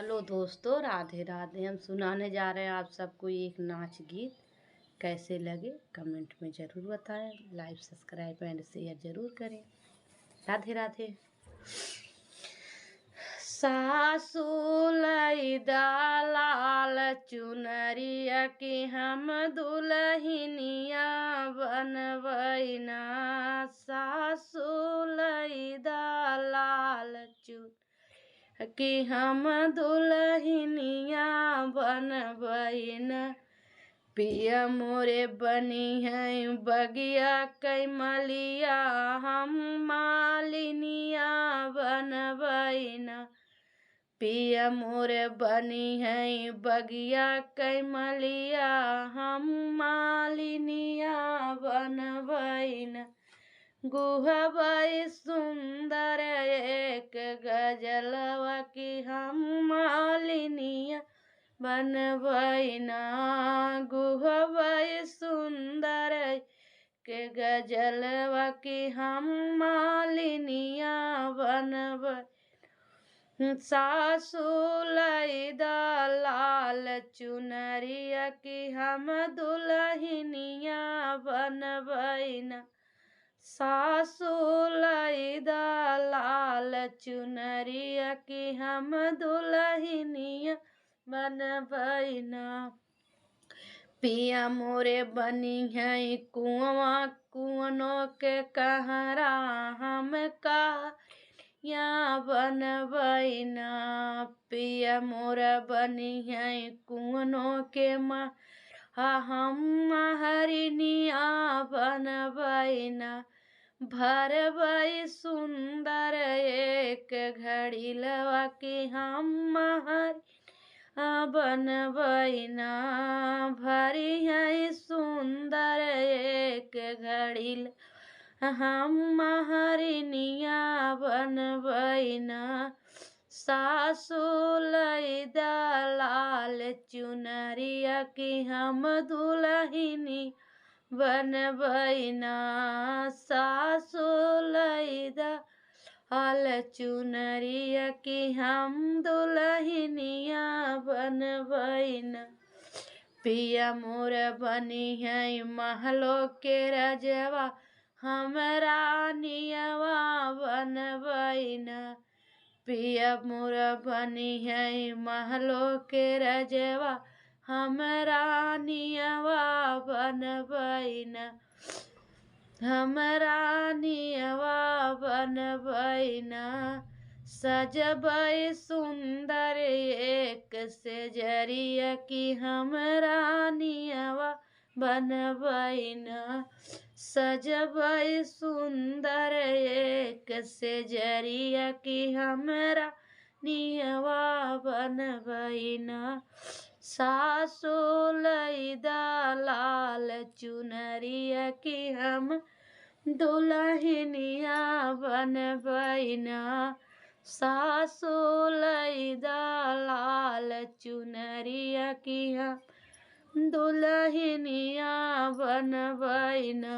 Hello दोस्तों, राधे राधे। हम सुनाने जा रहे हैं आप सबको एक नाच गीत। कैसे लगे कमेंट में ज़रूर बताएं। लाइक सब्सक्राइब एंड शेयर ज़रूर करें। राधे राधे। सासू लैदा लाल चुनरिया के हम दुल्हनिया बनवैना। सासू लैदा लाल चुन कि हम दुल्हनिया बनबैना। पिया मोरे बनी है बगिया कैमलिया, हम मालिनिया बनबैना। पिया मोरे बनी है बगिया कैमलिया, हम मालिनिया बनबैना। गुहबै सुंदर एक गजलवा की हम मालिनिया बनबैना। गुहबै सुंदर के गजलवा की हम मालिनिया बनबै। सासू लैदा लाल चुनरिया की हम दुल्हनिया बनबैना। सासू लैदा लाल चुनरिया की हम दुल्हनिया बनबैना। पिया मोरे बनी है कुआं कुआनों के कहरा, हम कहारिया बनबैना। पिया मोरा बनी है कुआनों के हम महरिनिया बनबैना। भरबै सुंदर एक घड़िलवा की हम महरिया बनबैना। भरी है सुंदर एक घड़िल हम महरिनिया बनबैना। सासू लैदा लाल चुनरिया की हम दुल्हनी बनबैना। सासू लैदा लाल चुनरिया की हम दुल्हनिया बनबैना। पिया मोर बनी है महलों के रजवा, हम रानियवा बनबैना। पिया मोर बनी है महलों के रजवा, हम रानियवा बनबैना। हम रानियवा बनबैना। सजबै सुंदर एक सेजरिया की हम रानियवा बनबैना। सजबै सुंदर एक सेजरिया की हम रानियवा बनबैना। सासू लैदा लाल चुनरिया की हम दुल्हनिया बनबैना। सासू लैदा लाल चुनरिया की हम दुल्हनिया बनबैना।